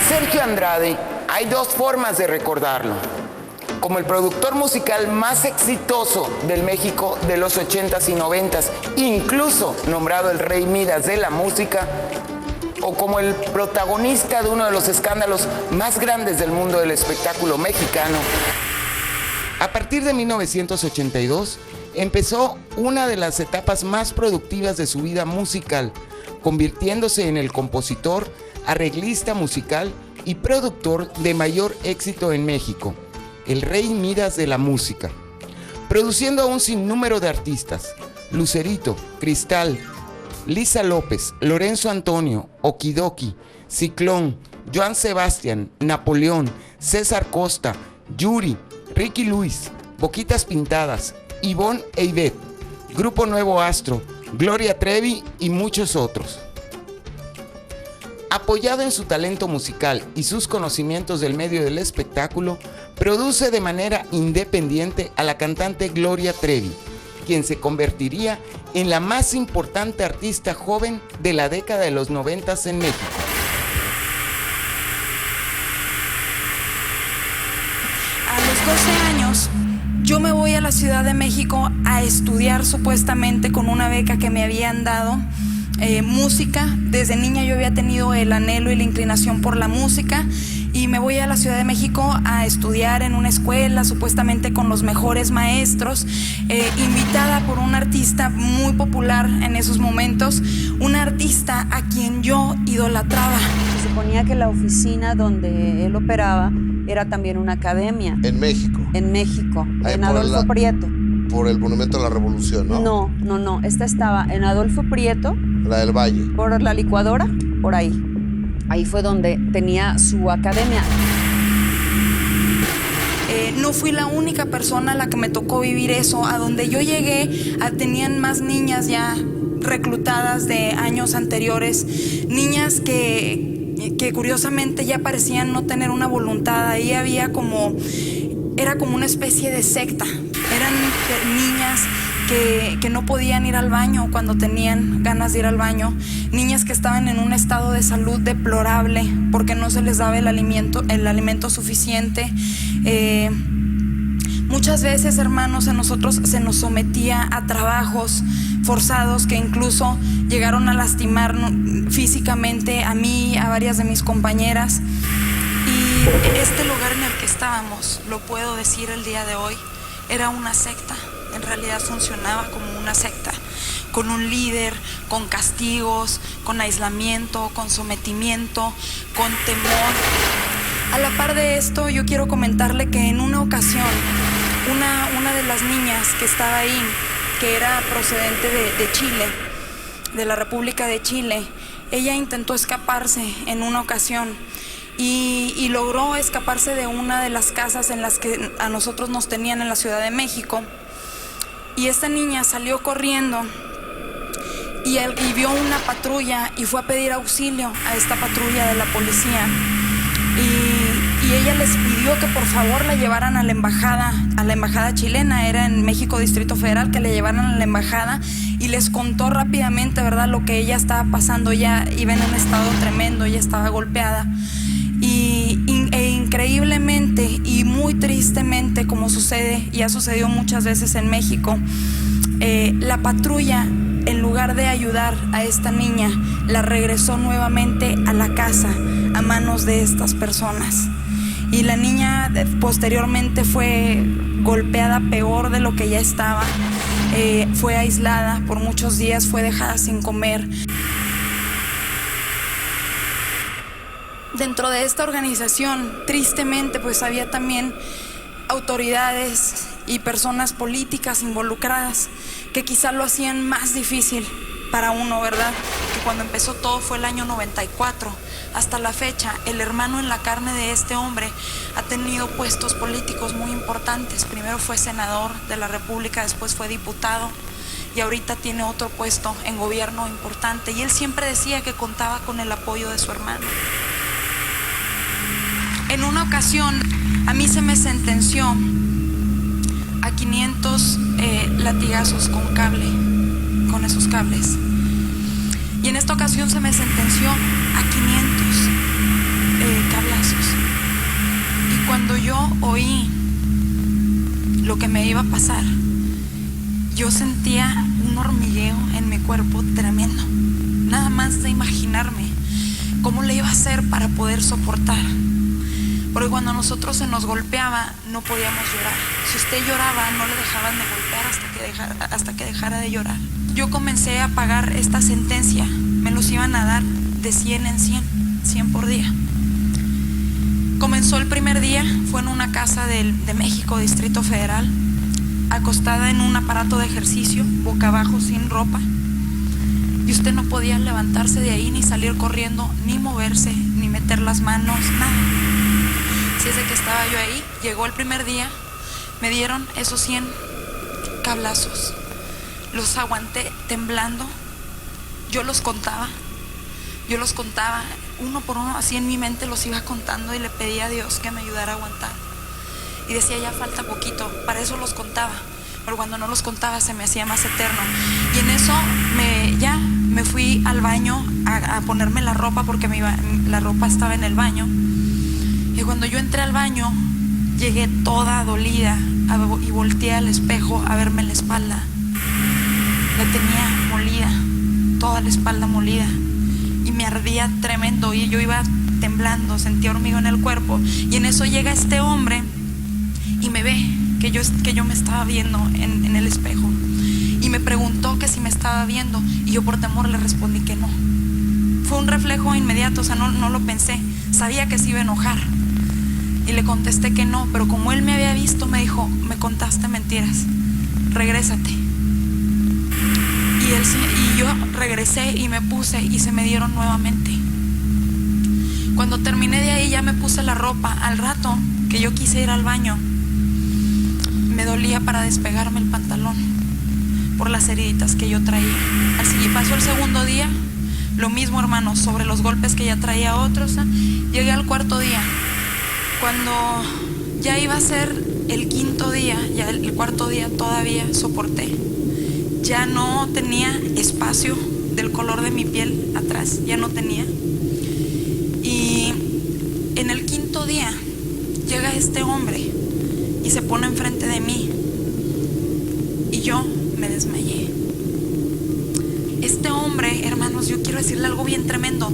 Sergio Andrade hay dos formas de recordarlo: como el productor musical más exitoso del México de los 80s y 90s, incluso nombrado el Rey Midas de la música, o como el protagonista de uno de los escándalos más grandes del mundo del espectáculo mexicano. A partir de 1982, empezó una de las etapas más productivas de su vida musical, convirtiéndose en el compositor, arreglista musical y productor de mayor éxito en México, el Rey Midas de la música, produciendo a un sinnúmero de artistas: Lucerito, Cristal, Lisa López, Lorenzo Antonio, Okidoki, Ciclón, Joan Sebastián, Napoleón, César Costa, Yuri, Ricky Luis, Boquitas Pintadas, Ivonne e Ivette, Grupo Nuevo Astro, Gloria Trevi y muchos otros. Apoyado en su talento musical y sus conocimientos del medio del espectáculo, produce de manera independiente a la cantante Gloria Trevi, quien se convertiría en la más importante artista joven de la década de los 90s en México. A los 12 años, yo me voy a la Ciudad de México a estudiar supuestamente con una beca que me habían dado. Música. Desde niña yo había tenido el anhelo y la inclinación por la música, y me voy a la Ciudad de México a estudiar en una escuela supuestamente con los mejores maestros, invitada por un artista muy popular en esos momentos, una artista a quien yo idolatraba. Se suponía que la oficina donde él operaba era también una academia. En México. En México, en Adolfo Prieto. Por el Monumento a la Revolución, ¿no? No. Esta estaba en Adolfo Prieto. La del Valle. Por la licuadora, por ahí. Ahí fue donde tenía su academia. No fui la única persona a la que me tocó vivir eso. A donde yo llegué, tenían más niñas ya reclutadas de años anteriores. Niñas que curiosamente ya parecían no tener una voluntad. Ahí había era como una especie de secta. Eran niñas que no podían ir al baño cuando tenían ganas de ir al baño, niñas que estaban en un estado de salud deplorable porque no se les daba el alimento suficiente. Muchas veces, hermanos, a nosotros se nos sometía a trabajos forzados que incluso llegaron a lastimar físicamente a mí, a varias de mis compañeras. Y este lugar en el que estábamos, lo puedo decir el día de hoy, era una secta. En realidad funcionaba como una secta, con un líder, con castigos, con aislamiento, con sometimiento, con temor. A la par de esto, yo quiero comentarle que en una ocasión, una de las niñas que estaba ahí, que era procedente de Chile, de la República de Chile, ella intentó escaparse en una ocasión y logró escaparse de una de las casas en las que a nosotros nos tenían en la Ciudad de México. Y esta niña salió corriendo y vio una patrulla y fue a pedir auxilio a esta patrulla de la policía. Y ella les pidió que por favor la llevaran a la embajada chilena. Era en México, Distrito Federal, que le llevaran a la embajada, y les contó rápidamente, ¿verdad?, lo que ella estaba pasando. Ella iba en un estado tremendo, ella estaba golpeada. E increíblemente y muy tristemente, como sucede y ha sucedido muchas veces en México, la patrulla, en lugar de ayudar a esta niña, la regresó nuevamente a la casa a manos de estas personas. Y la niña posteriormente fue golpeada peor de lo que ya estaba, fue aislada por muchos días, fue dejada sin comer. Dentro de esta organización, tristemente, pues había también autoridades y personas políticas involucradas que quizá lo hacían más difícil para uno, ¿verdad? Que cuando empezó todo fue el año 94. Hasta la fecha, el hermano en la carne de este hombre ha tenido puestos políticos muy importantes. Primero fue senador de la República, después fue diputado y ahorita tiene otro puesto en gobierno importante. Y él siempre decía que contaba con el apoyo de su hermano. En una ocasión, a mí se me sentenció a 500 latigazos con cable, con esos cables. Y en esta ocasión se me sentenció a 500 cables lo que me iba a pasar, yo sentía un hormigueo en mi cuerpo tremendo. Nada más de imaginarme cómo le iba a hacer para poder soportar. Porque cuando a nosotros se nos golpeaba, no podíamos llorar. Si usted lloraba, no le dejaban de golpear hasta que dejara de llorar. Yo comencé a pagar esta sentencia. Me los iban a dar de 100 en 100 por día. Comenzó el primer día, fue en una casa de México, Distrito Federal, acostada en un aparato de ejercicio, boca abajo, sin ropa. Y usted no podía levantarse de ahí, ni salir corriendo, ni moverse, ni meter las manos, nada. Así es de que estaba yo ahí. Llegó el primer día, me dieron esos 100 cablazos. Los aguanté temblando. Yo los contaba uno por uno, así en mi mente los iba contando y le pedía a Dios que me ayudara a aguantar. Y decía, ya falta poquito, para eso los contaba. Pero cuando no los contaba se me hacía más eterno. Y en eso me fui al baño a ponerme la ropa, porque la ropa estaba en el baño. Y cuando yo entré al baño, llegué toda dolida y volteé al espejo a verme la espalda. La tenía molida, toda la espalda molida. Y me ardía tremendo y yo iba temblando, sentía hormigueo en el cuerpo. Y en eso llega este hombre y me ve que yo me estaba viendo en el espejo. Y me preguntó que si me estaba viendo. Y yo por temor le respondí que no. Fue un reflejo inmediato, o sea, no lo pensé. Sabía que se iba a enojar. Y le contesté que no, pero como él me había visto, me dijo, me contaste mentiras, regrésate. Y yo regresé y me puse y se me dieron nuevamente. Cuando terminé de ahí ya me puse la ropa. Al rato que yo quise ir al baño, me dolía para despegarme el pantalón por las heriditas que yo traía. Así pasó el segundo día, lo mismo, hermanos, sobre los golpes que ya traía otros. Llegué al cuarto día. Cuando ya iba a ser el quinto día, ya el cuarto día todavía soporté. Ya no tenía espacio del color de mi piel atrás, ya no tenía. Y en el quinto día llega este hombre y se pone enfrente de mí y yo me desmayé. Este hombre, hermanos, yo quiero decirle algo bien tremendo.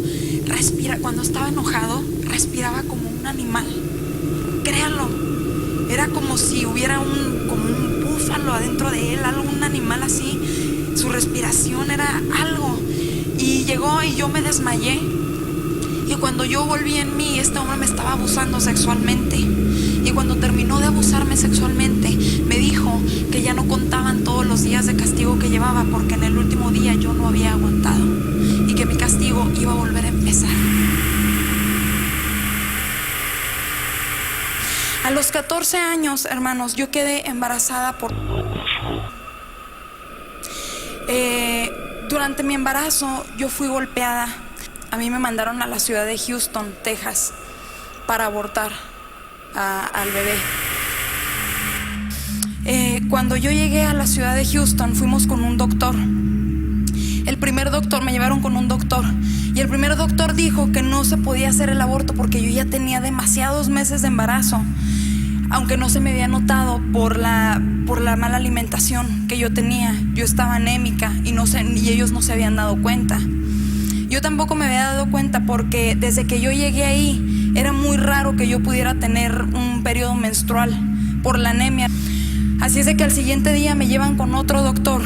Cuando estaba enojado, respiraba como un animal. Créanlo, era como si hubiera como un búfalo adentro de él, un animal así. Su respiración era algo. Y llegó y yo me desmayé. Y cuando yo volví en mí, este hombre me estaba abusando sexualmente. Y cuando terminó de abusarme sexualmente, me dijo que ya no contaban todos los días de castigo que llevaba, porque en el último día yo no había aguantado y que mi castigo iba a volver a empezar. A los 14 años, hermanos, yo quedé embarazada durante mi embarazo yo fui golpeada. A mí me mandaron a la ciudad de Houston, Texas, para abortar al bebé. Cuando yo llegué a la ciudad de Houston, fuimos con un doctor. El primer doctor, me llevaron con un doctor. Y el primer doctor dijo que no se podía hacer el aborto porque yo ya tenía demasiados meses de embarazo, aunque no se me había notado por la mala alimentación que yo tenía. Yo estaba anémica y ellos no se habían dado cuenta. Yo tampoco me había dado cuenta porque desde que yo llegué ahí era muy raro que yo pudiera tener un periodo menstrual por la anemia. Así es de que al siguiente día me llevan con otro doctor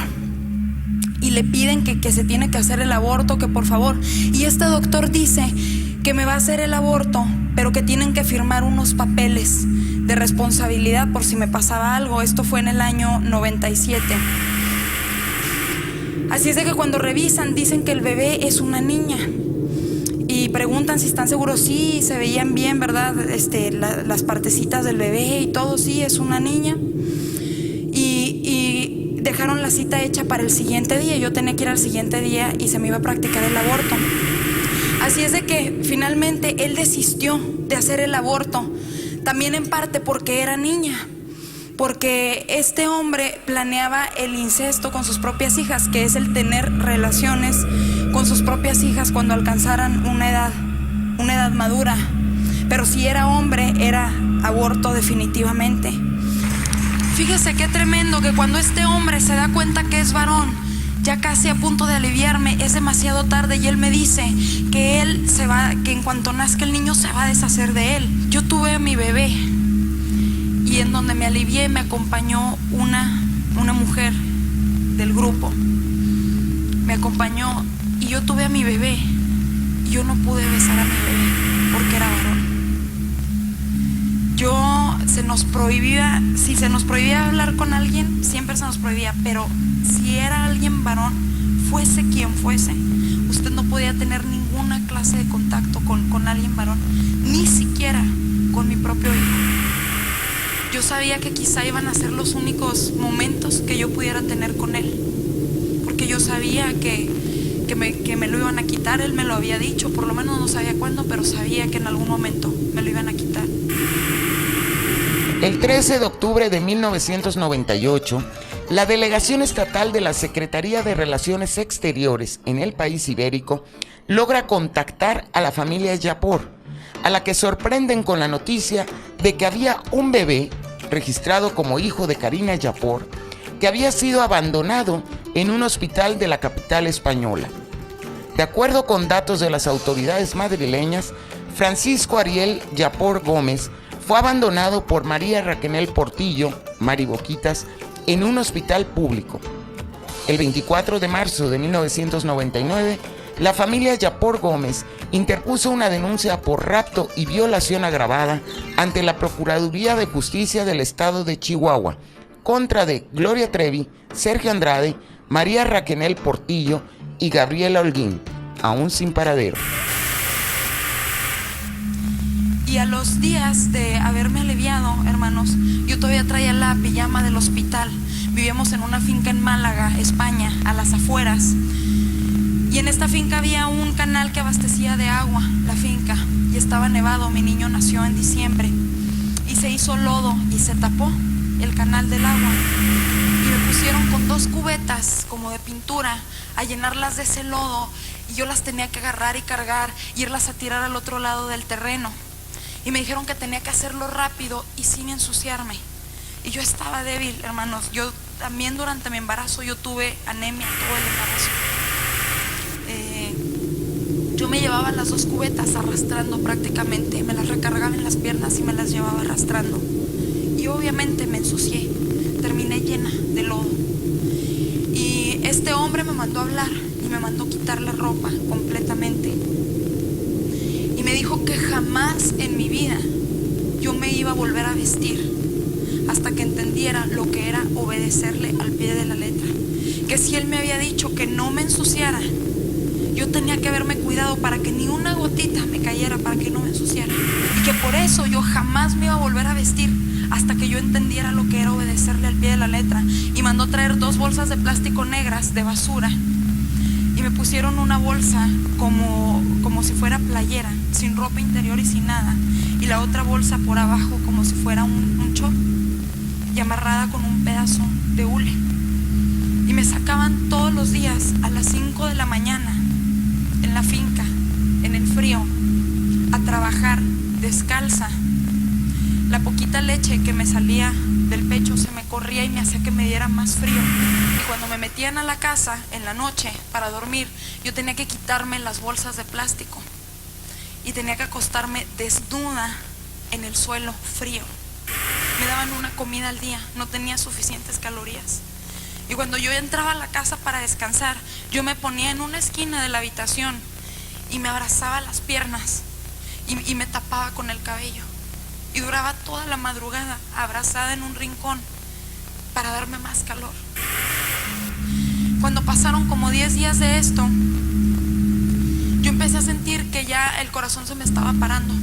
y le piden que se tiene que hacer el aborto, que por favor. Y este doctor dice que me va a hacer el aborto, pero que tienen que firmar unos papeles de responsabilidad por si me pasaba algo. Esto fue en el año 97. Así es de que cuando revisan dicen que el bebé es una niña y preguntan si están seguros. Sí, se veían bien, ¿verdad? Las partecitas del bebé y todo, sí, es una niña. Y dejaron la cita hecha para el siguiente día. Yo tenía que ir al siguiente día y se me iba a practicar el aborto. Así es de que finalmente él desistió de hacer el aborto, también en parte porque era niña, porque este hombre planeaba el incesto con sus propias hijas, que es el tener relaciones con sus propias hijas cuando alcanzaran una edad madura. Pero si era hombre, era aborto definitivamente. Fíjese qué tremendo que cuando este hombre se da cuenta que es varón, ya casi a punto de aliviarme, es demasiado tarde y él me dice que él se va, que en cuanto nazca el niño se va a deshacer de él. Yo tuve a mi bebé y en donde me alivié me acompañó una mujer del grupo. Me acompañó y yo tuve a mi bebé y yo no pude besar a mi bebé porque era varón. Si se nos prohibía hablar con alguien, siempre se nos prohibía, pero si era alguien varón, fuese quien fuese, usted no podía tener ninguna clase de contacto con alguien varón, ni siquiera con mi propio hijo. Yo sabía que quizá iban a ser los únicos momentos que yo pudiera tener con él, porque yo sabía que me lo iban a quitar. Él me lo había dicho, por lo menos no sabía cuándo, pero sabía que en algún momento me lo iban a quitar. El 13 de octubre de 1998, la Delegación Estatal de la Secretaría de Relaciones Exteriores en el país ibérico logra contactar a la familia Yapor, a la que sorprenden con la noticia de que había un bebé registrado como hijo de Karina Yapor que había sido abandonado en un hospital de la capital española. De acuerdo con datos de las autoridades madrileñas, Francisco Ariel Yapor Gómez fue abandonado por María Raquel Portillo, Mari Boquitas, en un hospital público. El 24 de marzo de 1999, la familia Yapor Gómez interpuso una denuncia por rapto y violación agravada ante la Procuraduría de Justicia del Estado de Chihuahua contra de Gloria Trevi, Sergio Andrade, María Raquel Portillo y Gabriela Holguín, aún sin paradero. Y a los días de haberme aliviado, hermanos, yo todavía traía la pijama del hospital. Vivíamos en una finca en Málaga, España, a las afueras. Y en esta finca había un canal que abastecía de agua la finca. Y estaba nevado, mi niño nació en diciembre. Y se hizo lodo y se tapó el canal del agua. Y me pusieron con 2 cubetas como de pintura a llenarlas de ese lodo. Y yo las tenía que agarrar y cargar y irlas a tirar al otro lado del terreno. Y me dijeron que tenía que hacerlo rápido y sin ensuciarme. Y yo estaba débil, hermanos. Yo también durante mi embarazo yo tuve anemia todo el embarazo. Yo me llevaba las 2 cubetas arrastrando prácticamente. Me las recargaba en las piernas y me las llevaba arrastrando. Y obviamente me ensucié. Terminé llena de lodo. Y este hombre me mandó a hablar y me mandó quitar la ropa completamente. Y me dijo que jamás en mi vida yo me iba a volver a vestir hasta que entendiera lo que era obedecerle al pie de la letra. Que si él me había dicho que no me ensuciara, yo tenía que haberme cuidado para que ni una gotita me cayera, para que no me ensuciara. Y que por eso yo jamás me iba a volver a vestir hasta que yo entendiera lo que era obedecerle al pie de la letra. Y mandó traer 2 bolsas de plástico negras de basura. Y me pusieron una bolsa como si fuera playera, sin ropa interior y sin nada. Y la otra bolsa por abajo como si fuera un short. Y amarrada con un pedazo de hule. Y me sacaban todos los días a las 5 de la mañana en la finca, en el frío, a trabajar descalza. La poquita leche que me salía del pecho se me corría y me hacía que me diera más frío. Y cuando me metían a la casa en la noche para dormir, yo tenía que quitarme las bolsas de plástico y tenía que acostarme desnuda en el suelo frío. Me daban una comida al día, no tenía suficientes calorías. Y cuando yo entraba a la casa para descansar, yo me ponía en una esquina de la habitación y me abrazaba las piernas y me tapaba con el cabello. Y duraba toda la madrugada abrazada en un rincón para darme más calor. Cuando pasaron como 10 días de esto, yo empecé a sentir que ya el corazón se me estaba parando.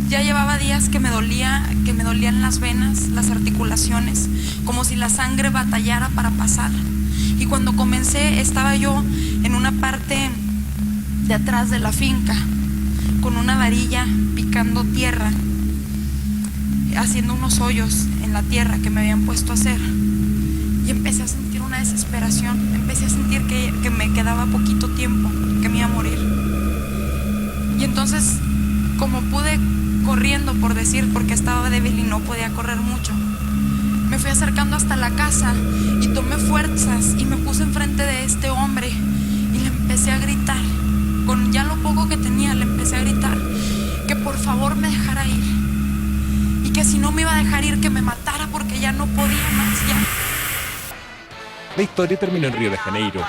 Ya llevaba días que me dolían las venas, las articulaciones, como si la sangre batallara para pasar. Y cuando comencé, estaba yo en una parte de atrás de la finca, con una varilla picando tierra, haciendo unos hoyos en la tierra que me habían puesto a hacer. Y empecé a sentir una desesperación, empecé a sentir que me quedaba poquito tiempo, que me iba a morir. Y entonces, como pude corriendo, por decir, porque estaba débil y no podía correr mucho, me fui acercando hasta la casa y tomé fuerzas y me puse enfrente de este hombre y le empecé a gritar. Con ya lo poco que tenía, le empecé a gritar que por favor me dejara ir y que si no me iba a dejar ir, que me matara porque ya no podía más, ya. La historia terminó en Río de Janeiro.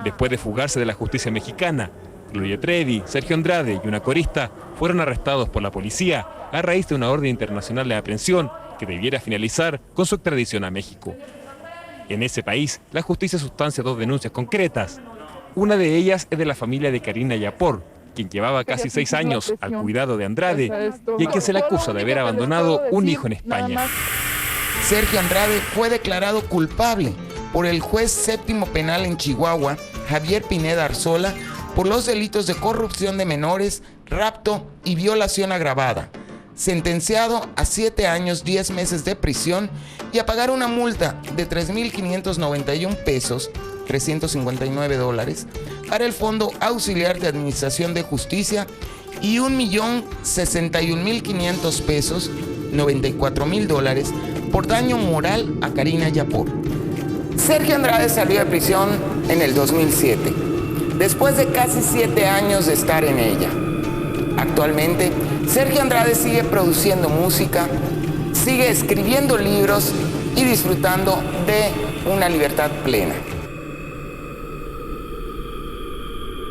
Después de fugarse de la justicia mexicana, Gloria Trevi, Sergio Andrade y una corista fueron arrestados por la policía a raíz de una orden internacional de aprehensión que debiera finalizar con su extradición a México. En ese país, la justicia sustancia 2 denuncias concretas. Una de ellas es de la familia de Karina Yapor, quien llevaba casi 6 años al cuidado de Andrade y a quien se le acusa de haber abandonado un hijo en España. Sergio Andrade fue declarado culpable por el juez séptimo penal en Chihuahua, Javier Pineda Arzola, por los delitos de corrupción de menores, rapto y violación agravada, sentenciado a 7 años, 10 meses de prisión y a pagar una multa de 3.591 pesos, $359, para el Fondo Auxiliar de Administración de Justicia y 1.061.500 pesos, $94.000, por daño moral a Karina Yapor. Sergio Andrade salió de prisión en el 2007, después de casi 7 años de estar en ella. Actualmente, Sergio Andrade sigue produciendo música, sigue escribiendo libros y disfrutando de una libertad plena.